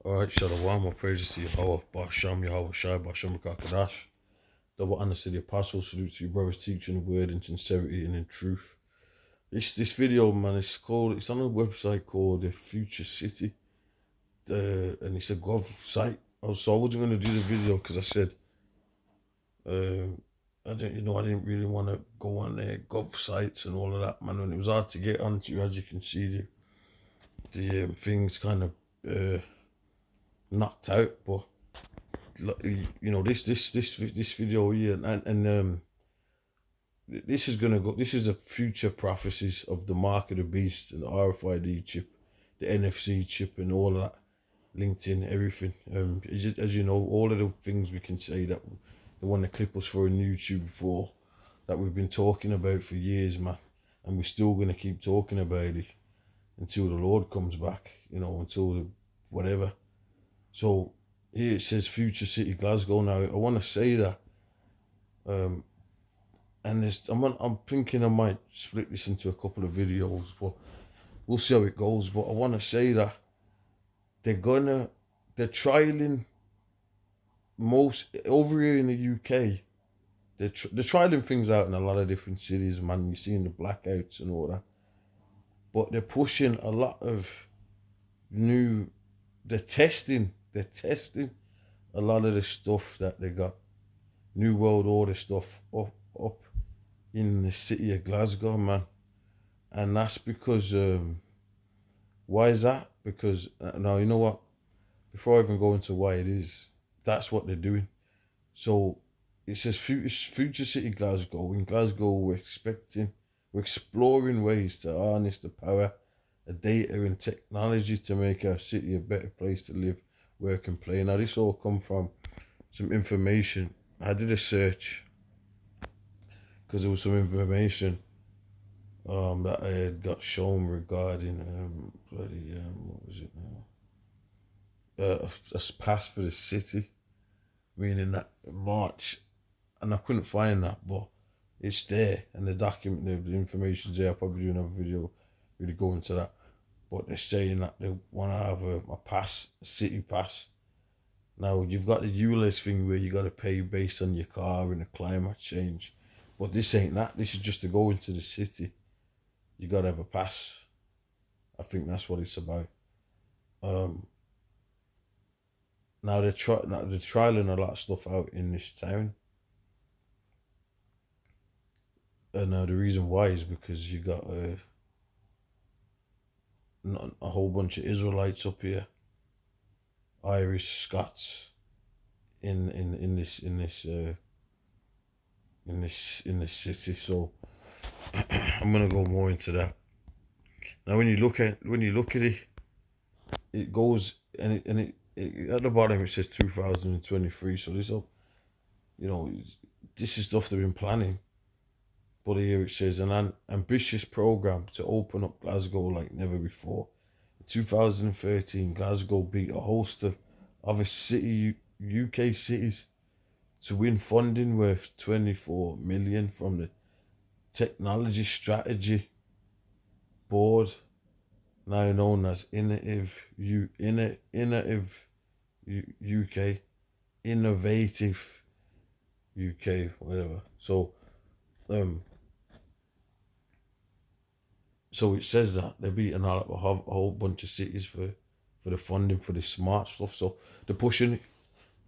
Alright, Shalom, my praises to Yahweh, Basham, Yahweh Shai, Basham Kakadash. Double honors to the apostles, salute to your brothers teaching the word in sincerity and in truth. This video, man, it's on a website called the Future City, and it's a gov site. So I wasn't going to do the video because I said, I didn't really want to go on their gov sites and all of that, man. And it was hard to get onto, as you can see, the things kind of knocked out, but this video here, and this is gonna go. This is a future prophecies of the mark of the beast and the RFID chip, the NFC chip, and all of that, LinkedIn, everything. As you know, all of the things we can say that they want to clip us for on YouTube for, that we've been talking about for years, man, and we're still gonna keep talking about it until the Lord comes back. Until whatever. So here it says Future City Glasgow. Now I want to say that, and I'm thinking I might split this into a couple of videos, but we'll see how it goes. But I want to say that they're trialing most over here in the UK. They're trialing things out in a lot of different cities, man. You're seeing the blackouts and all that, but they're pushing a lot of new. They're testing a lot of the stuff that they got, New World Order stuff up in the city of Glasgow, man. And that's because, why is that? Because, now, you know what? Before I even go into why it is, that's what they're doing. So it says Future City Glasgow. In Glasgow, we're exploring ways to harness the power of data and technology to make our city a better place to live, work, and play. Now, this all come from some information. I did a search because there was some information that I had got shown regarding what was it now? A pass for the city, meaning that March, and I couldn't find that, but it's there, and the document, the information's there. I'll probably do another video really go into that. But they're saying that they want to have a pass, a city pass. Now you've got the ULEZ thing where you got to pay based on your car and the climate change, but this ain't that. This is just to go into the city. You got to have a pass. I think that's what it's about. Um, Now they're trialing a lot of stuff out in this town, and the reason why is because you got a whole bunch of Israelites up here, Irish, Scots, in this city. So I'm gonna go more into that. Now, when you look at it, it goes and at the bottom it says 2023. So this is stuff they've been planning. But here it says an ambitious program to open up Glasgow like never before. In 2013, Glasgow beat a host of other UK cities to win funding worth 24 million from the Technology Strategy Board, now known as UK, Innovative UK, whatever. So it says that they're beating out a whole bunch of cities for the funding for the smart stuff. So they're pushing it.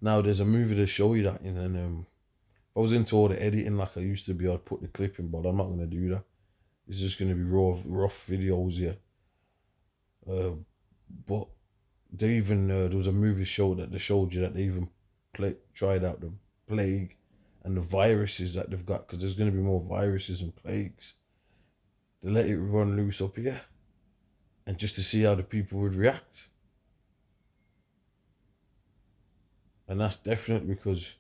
Now there's a movie to show you that in, and if I was into all the editing like I used to be, I'd put the clip in, but I'm not gonna do that. It's just gonna be rough videos here. But they even there was a movie show that they showed you that they even tried out the plague and the viruses that they've got, because there's gonna be more viruses and plagues. They let it run loose up here, and just to see how the people would react. And that's definitely because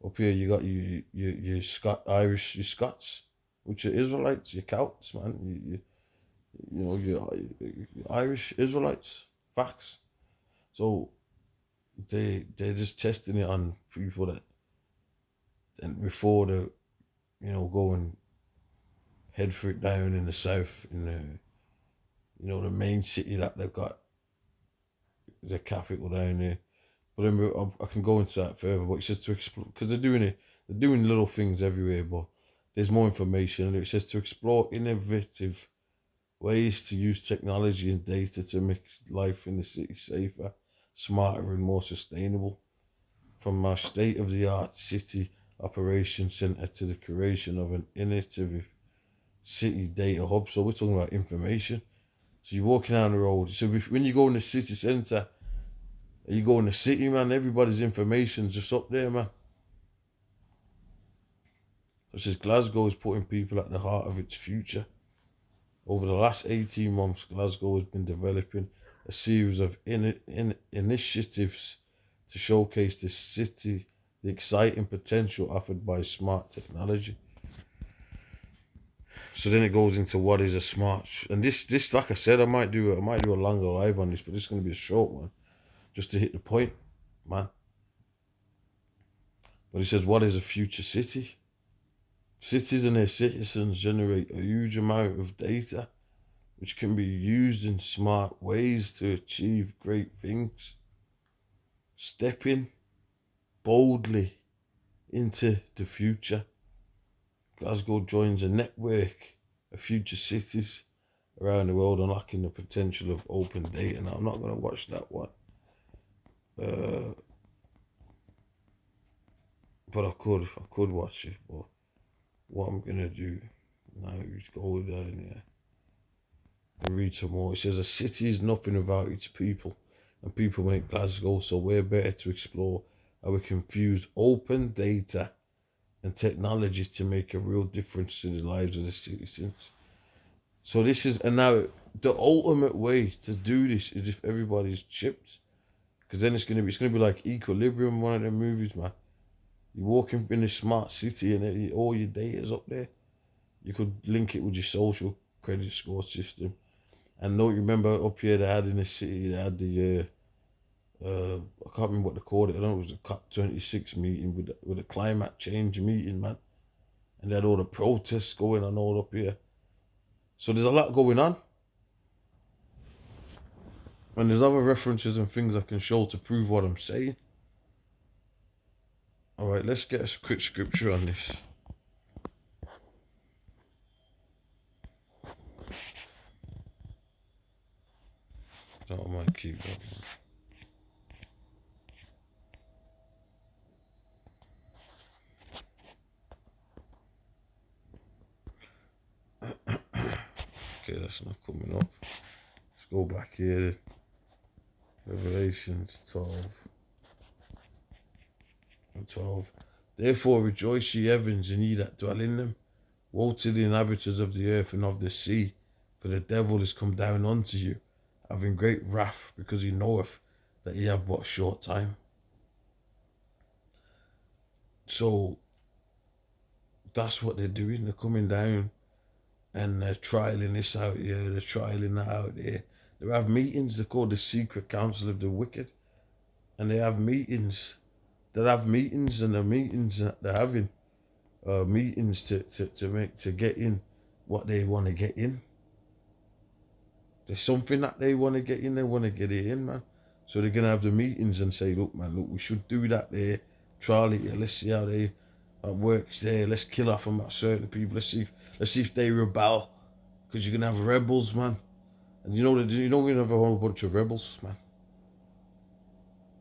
up here you got you Irish, you Scots, which are Israelites, you Celts, man. You Irish Israelites, facts. So they're just testing it on people that, and before the go and head for it down in the south, in the the main city that they've got the capital down there. But then I can go into that further. But it says to explore, because they're doing it. They're doing little things everywhere, but there's more information. And it says to explore innovative ways to use technology and data to make life in the city safer, smarter, and more sustainable. From our state-of-the-art city operations center to the creation of an innovative city data hub. So we're talking about information. So you're walking down the road. So when you go in the city center, you go in the city, man, everybody's information's just up there, man. It says Glasgow is putting people at the heart of its future. Over the last 18 months, Glasgow has been developing a series of initiatives to showcase the city, the exciting potential offered by smart technology. So then it goes into what is a smart, and this, like I said, I might do a longer live on this, but this is going to be a short one, just to hit the point, man. But he says, what is a future city? Cities and their citizens generate a huge amount of data, which can be used in smart ways to achieve great things. Stepping boldly into the future, Glasgow joins a network of future cities around the world, unlocking the potential of open data. Now, I'm not going to watch that one, but I could watch it. But what I'm going to do now is go down here and read some more. It says, a city is nothing without its people, and people make Glasgow, so we're better to explore how we can fuse open data and technology to make a real difference to the lives of the citizens. So this is, and now the ultimate way to do this is if everybody's chipped, because then it's gonna be like Equilibrium, one of them movies, man. You walk in a smart city and all your data's up there. You could link it with your social credit score system. And don't you remember up here they had in the city, they had the I can't remember what they called it. I don't know, it was the COP26 meeting with the climate change meeting, man. And they had all the protests going on all up here. So there's a lot going on. And there's other references and things I can show to prove what I'm saying. Alright, let's get a quick scripture on this. So I might keep that. Okay, that's not coming up. Let's go back here. Revelations 12. Therefore rejoice, ye heavens, and ye that dwell in them. Woe to the inhabitants of the earth and of the sea, for the devil is come down unto you, having great wrath, because he knoweth that ye have but a short time. So that's what they're doing. They're coming down and they're trialing this out here, they're trialing that out there. They have meetings, they're called the Secret Council of the Wicked. And they have meetings. They have meetings, and the meetings that they're having meetings to get in what they want to get in. There's something that they want to get in, they want to get it in, man. So they're gonna have the meetings and say, look, man, look, we should do that there, trial it here, let's see how they works there, let's kill off them at certain people, let's see if they rebel. Because you're gonna have rebels, man. And we're gonna have a whole bunch of rebels, man.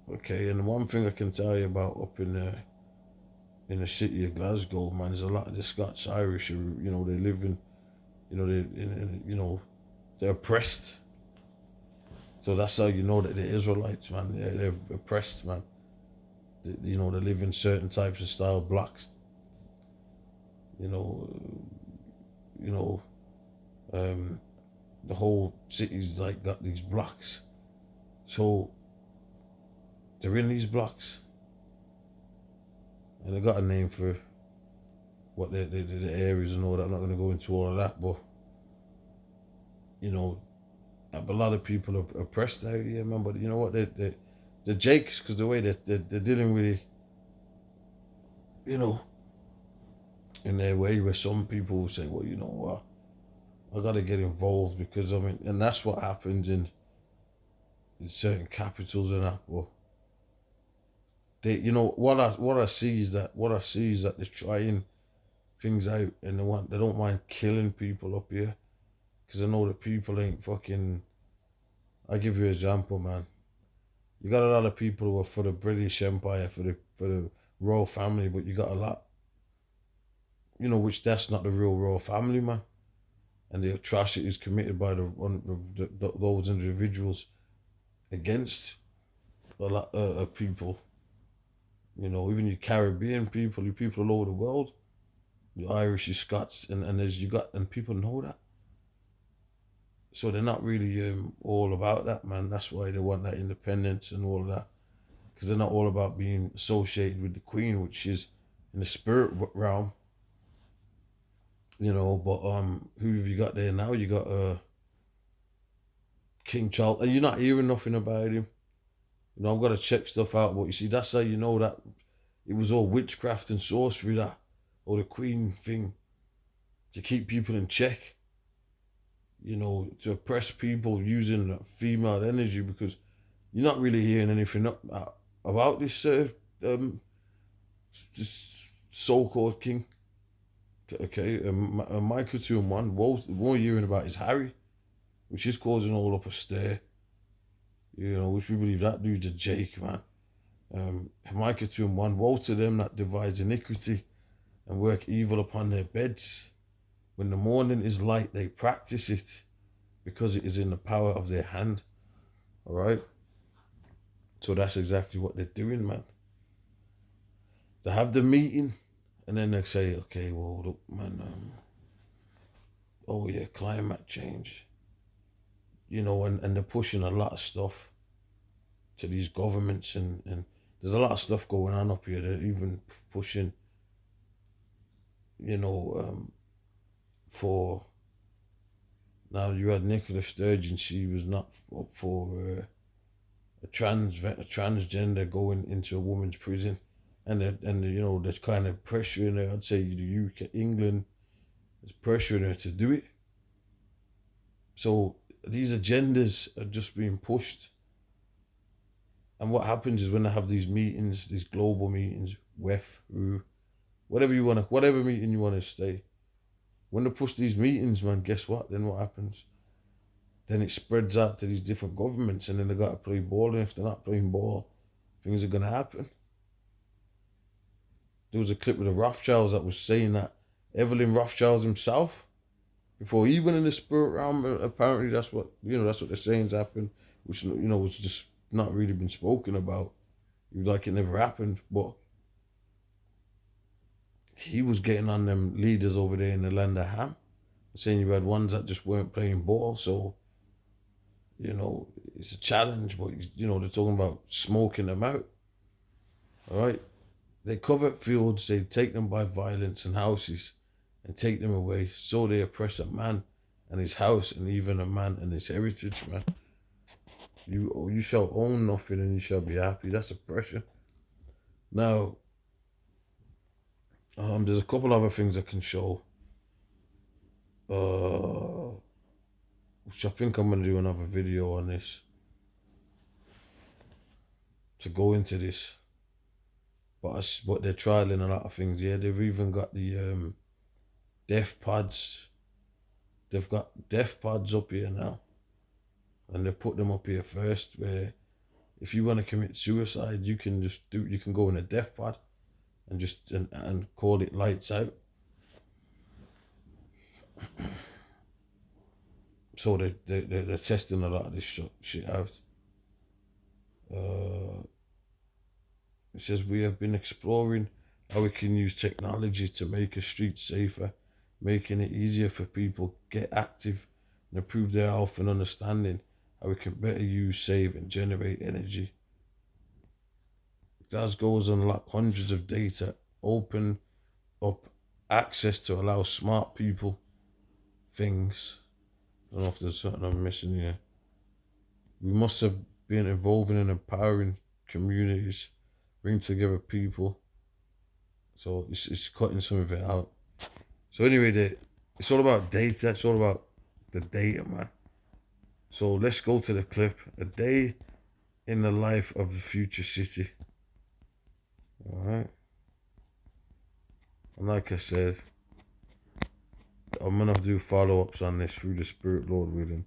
Okay, and one thing I can tell you about up in the city of Glasgow, man, there's a lot of the Scots Irish who, they live in, they're oppressed. So that's how you know that they're Israelites, man. They're oppressed, man. They live in certain types of style blocks. The whole city's like got these blocks. So they're in these blocks. And they got a name for what the areas and all that. I'm not going to go into all of that, but a lot of people are oppressed out here, man. But you know what? The Jakes, because the way they're dealing with it, in their way, where some people will say, well, you know what? I got to get involved because, and that's what happens in certain capitals and that, but they, you know, what I see is that they're trying things out and they don't mind killing people up here because I know the people ain't fucking. I'll give you an example, man. You got a lot of people who are for the British Empire, for the royal family, but you got a lot, you know, which that's not the real royal family, man. And the atrocities committed by those individuals against a lot of people. You know, even your Caribbean people, your people all over the world, your Irish, your Scots, and as you got, and people know that. So they're not really all about that, man. That's why they want that independence and all of that, because they're not all about being associated with the Queen, which is in the spirit realm. You know, but who have you got there now? You got King Charles, and you're not hearing nothing about him. You know, I've got to check stuff out, but you see, that's how you know that it was all witchcraft and sorcery, that, or the Queen thing, to keep people in check. You know, to oppress people using female energy, because you're not really hearing anything about this so-called king. Okay, Michael 2 and 1. What you're hearing about is Harry, which is causing all up a stir. You know, which we believe that dude's a Jake, man. Micah 2 and 1. Woe to them that devise iniquity and work evil upon their beds. When the morning is light, they practice it, because it is in the power of their hand. All right? So that's exactly what they're doing, man. They have the meeting, and then they say, okay, well, look, man, oh yeah, climate change. You know, and they're pushing a lot of stuff to these governments, and there's a lot of stuff going on up here. They're even pushing, you know, for, now you had Nicola Sturgeon. She was not up for a transgender going into a woman's prison, and you know, they're kind of pressuring her. I'd say the UK, England is pressuring her to do it. So these agendas are just being pushed. And what happens is when they have these meetings, these global meetings, WEF, whatever meeting you want to stay, when they push these meetings, man, guess what? Then what happens? Then it spreads out to these different governments, and then they got to play ball. And if they're not playing ball, things are going to happen. There was a clip with the Rothschilds that was saying that Evelyn Rothschild himself, before he went in the spirit realm, apparently that's what they're saying's happened, which, you know, was just not really been spoken about. Like it never happened, but he was getting on them leaders over there in the land of Ham, saying you had ones that just weren't playing ball. So, you know, it's a challenge, but, you know, they're talking about smoking them out. All right? They covet fields, they take them by violence, and houses, and take them away. So they oppress a man and his house, and even a man and his heritage, man. You shall own nothing and you shall be happy. That's oppression. Now, there's a couple other things I can show. Which I think I'm gonna do another video on this, to go into this. But they're trialing a lot of things. Yeah, they've even got the death pods. They've got death pods up here now, and they've put them up here first, where if you want to commit suicide, you can go in a death pod and just and call it lights out. So they're testing a lot of this shit out. It says we have been exploring how we can use technology to make a street safer, making it easier for people to get active and improve their health, and understanding how we can better use, save, and generate energy. Glasgow has unlocked hundreds of data, open up access to allow smart people things. I don't know if there's something I'm missing here. We must have been involving and empowering communities, bring together people. So it's cutting some of it out. So anyway, it's all about data. It's all about the data, man. So let's go to the clip. A day in the life of the future city. All right. And like I said, I'm gonna do follow-ups on this through the Spirit Lord willing.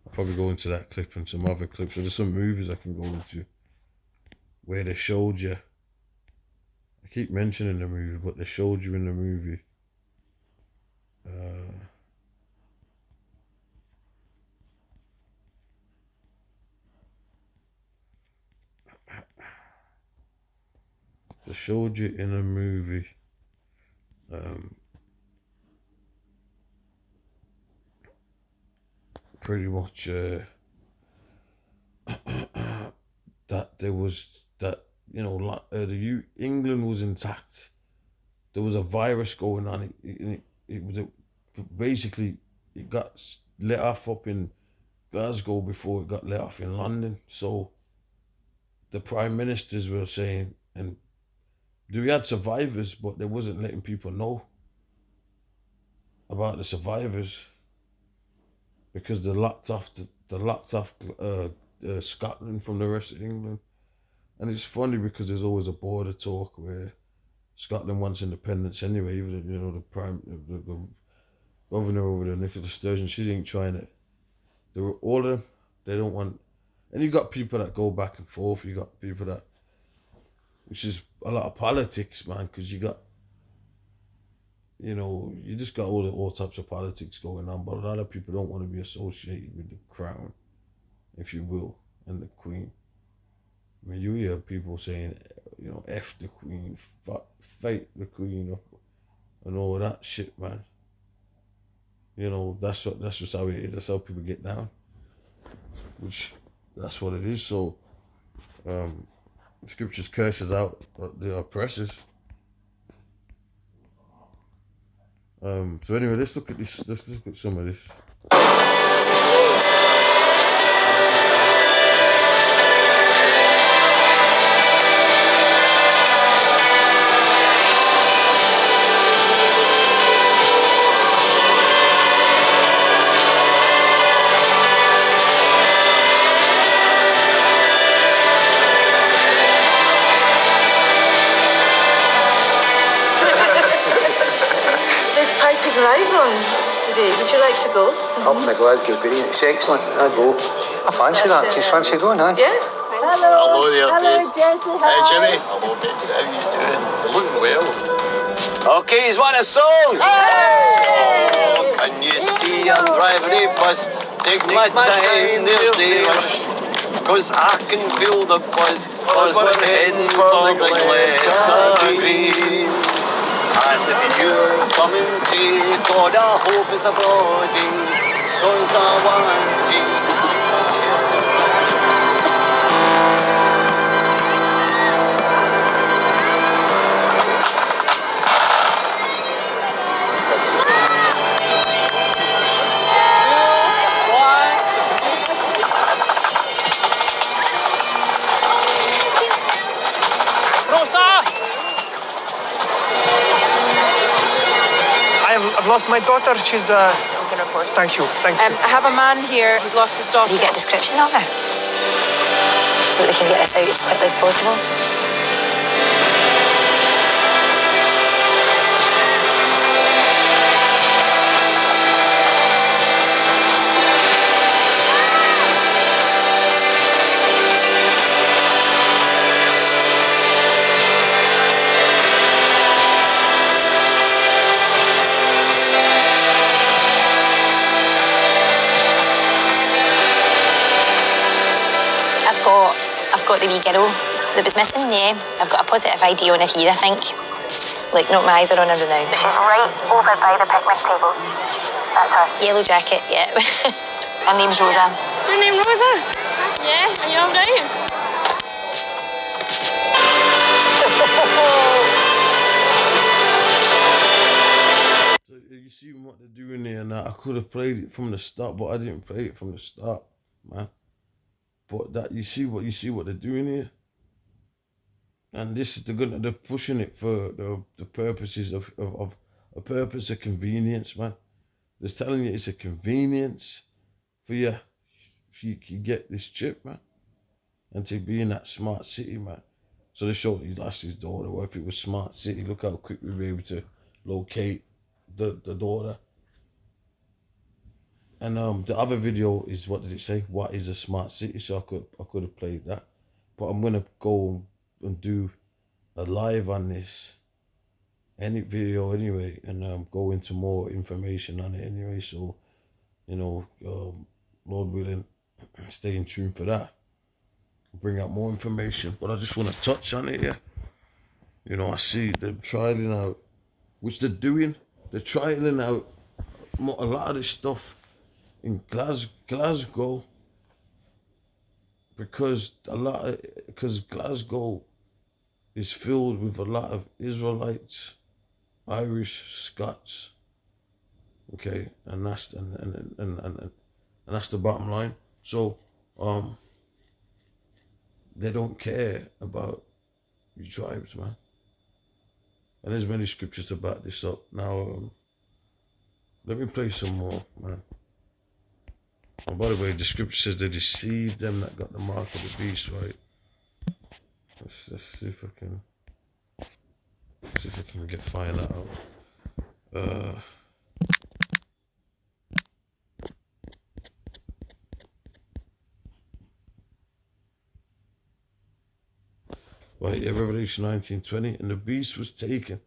I'll probably go into that clip and some other clips. So there's some movies I can go into where they showed you. I keep mentioning the movie, but they showed you in the movie. They showed you in a movie. Pretty much that there was that, you know, England was intact. There was a virus going on. It was basically it got let off up in Glasgow before it got let off in London. So the prime ministers were saying, and we had survivors, but they wasn't letting people know about the survivors because they locked off Scotland from the rest of England. And it's funny because there's always a border talk where Scotland wants independence anyway. Even, you know, the governor over there, Nicola Sturgeon, she ain't trying it. They were all of them. They don't want. And you got people that go back and forth. You got people that, which is a lot of politics, man. Because you got, you know, you just got all types of politics going on. But a lot of people don't want to be associated with the crown, if you will, and the Queen. I mean, you hear people saying, you know, F the Queen, fight the Queen, and all that shit, man. You know, that's just how it is. That's how people get down. Which, that's what it is. So, Scriptures curses out the oppressors. So anyway, let's look at this. Let's look at some of this. Live on today. Would you like to go? Up my Glasgow Green. It's excellent. I go. I fancy that. Just fancy going, huh? Yes. Hello there, Hello, Jersey. Hey, Jimmy. Hello, babes. How you doing? You're looking well. Okay, he's won a song. Hey! Can you see I'm driving a bus? Take my time, there's no rush. Cause I can feel the buzz. Cause we're heading for the Glasgow Green. And if you're coming to God, I hope it's a body, 'cause I want to. I've lost my daughter. She's I'm going to report. Thank you. Thank you. I have a man here who's lost his daughter. You get a description of her so that we can get this out as quickly as possible. I've got the wee girl that was missing, yeah. I've got a positive ID on her here, I think. Like, no, my eyes are on her now. She's right over by the picnic table. That's her. Yellow jacket, yeah. Her name's Rosa. Is your name Rosa? Yeah, are you alright? So you see what they're doing there now. I could have played it from the start, but I didn't play it from the start, man. But that you see what they're doing here, and this is they're pushing it for the purposes of a purpose of convenience, man. They're telling you it's a convenience for you if you can get this chip, man, and to be in that smart city, man. So they showed he lost his daughter. Well, if it was smart city, look how quick we were able to locate the daughter. And the other video is, what did it say? What is a smart city? So I could have played that, but I'm gonna go and do a live on this any video anyway, and go into more information on it anyway. So Lord willing, stay in tune for that. Bring out more information, but I just want to touch on it. Yeah, I see them trialing out, which they're doing. They're trialing out a lot of this stuff in Glasgow, because Glasgow is filled with a lot of Israelites, Irish, Scots. Okay, and that's and that's the bottom line. So they don't care about your tribes, man. And there's many scriptures to back this up. Now, let me play some more, man. And by the way, the scripture says they deceived them that got the mark of the beast, right? Let's see if I can find that out. Right, yeah, Revelation 19:20, and the beast was taken.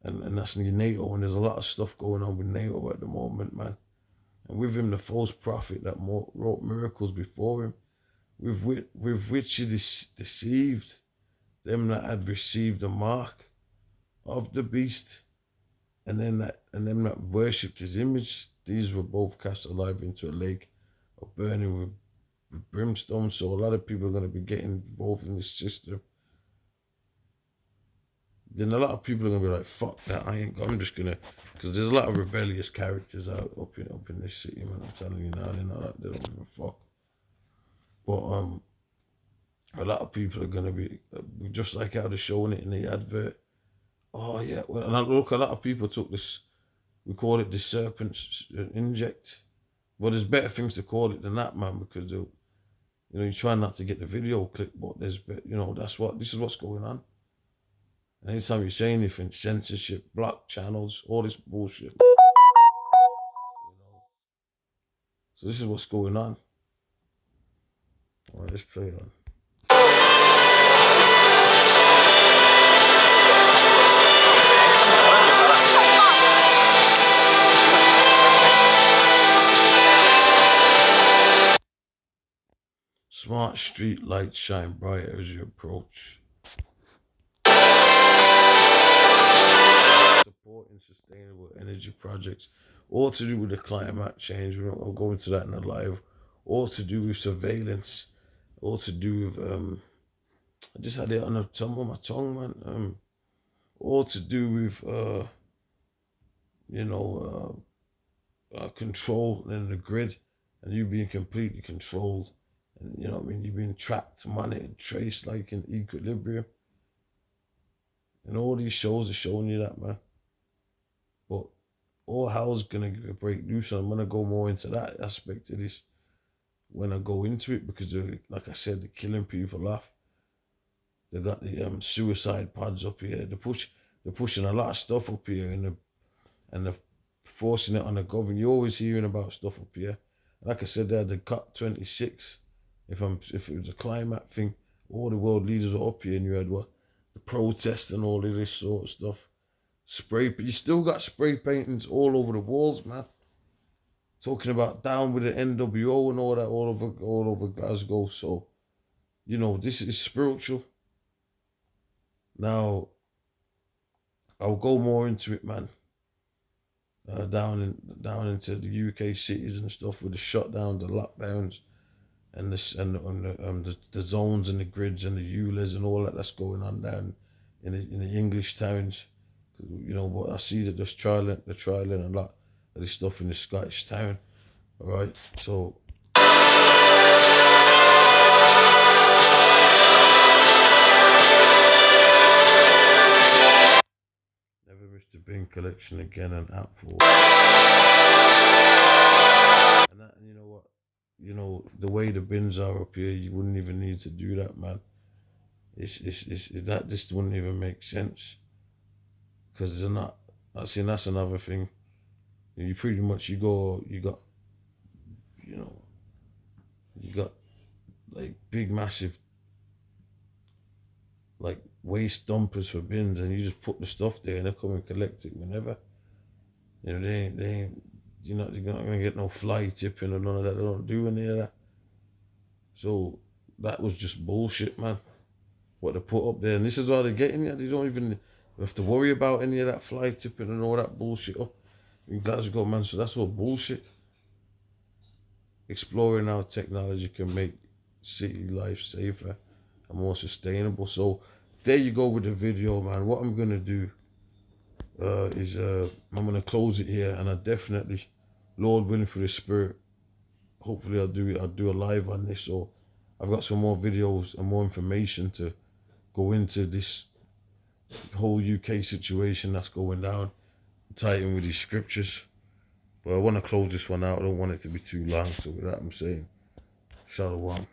And that's in NATO, and there's a lot of stuff going on with NATO at the moment, man. And with him, the false prophet that wrought miracles before him, with which he deceived them that had received the mark of the beast, and them that worshipped his image. These were both cast alive into a lake of burning with brimstone. So a lot of people are going to be getting involved in this system. Then a lot of people are going to be like, fuck that, I'm just going to, because there's a lot of rebellious characters up in this city, man. I'm telling you now, they don't give a fuck. But a lot of people are going to be, just like how they're showing it in the advert. Oh yeah, well, and look, a lot of people took this, we call it the serpent's inject. Well, there's better things to call it than that, man, because you try not to get the video clip, but this is what's going on. And anytime you say anything, censorship, block channels, all this bullshit. So this is what's going on. All right, let's play on. Smart street lights shine brighter as you approach. Supporting sustainable energy projects, all to do with the climate change. I'll go into that in the live. All to do with surveillance. All to do with I just had it on the tongue of my tongue, man. All to do with control in the grid, and you being completely controlled. And you're being tracked, monitored, traced, like in equilibrium. And all these shows are showing you that, man. But all hell's gonna break loose, and I'm gonna go more into that aspect of this when I go into it, because like I said, they're killing people off. They got the suicide pods up here. They're pushing a lot of stuff up here, and they're forcing it on the government. You're always hearing about stuff up here. Like I said, they had the COP26. If it was a climate thing, all the world leaders were up here, and you had the protests and all of this sort of stuff. But you still got spray paintings all over the walls, man. Talking about down with the NWO and all that all over Glasgow. So, this is spiritual. Now, I'll go more into it, man. Down into the UK cities and stuff with the shutdowns, the lockdowns, and the zones and the grids and the ULEZ and all that's going on down in the English towns. But I see that they're trialing a lot of this stuff in the Scottish town. All right, so. Never missed a bin collection again, and out for. And you know what? you know, the way the bins are up here, you wouldn't even need to do that, man. That just wouldn't even make sense. Because they're not, I see that's another thing. You pretty much, you got, you know, you got like big, massive, like waste dumpers for bins, and you just put the stuff there and they come and collect it whenever. You know, they ain't, you're not gonna get no fly tipping or none of that. They don't do any of that. So that was just bullshit, man. What they put up there, and this is why they're getting you. They don't even have to worry about any of that fly tipping and all that bullshit up in Glasgow, man. So that's all bullshit. Exploring how technology can make city life safer and more sustainable. So there you go with the video, man. What I'm gonna do is I'm gonna close it here, and I definitely, Lord willing for the Spirit, hopefully I'll do a live on this, or I've got some more videos and more information to go into this whole UK situation that's going down, tie in with these scriptures. But I want to close this one out. I don't want it to be too long. So with that, I'm saying, Shalom.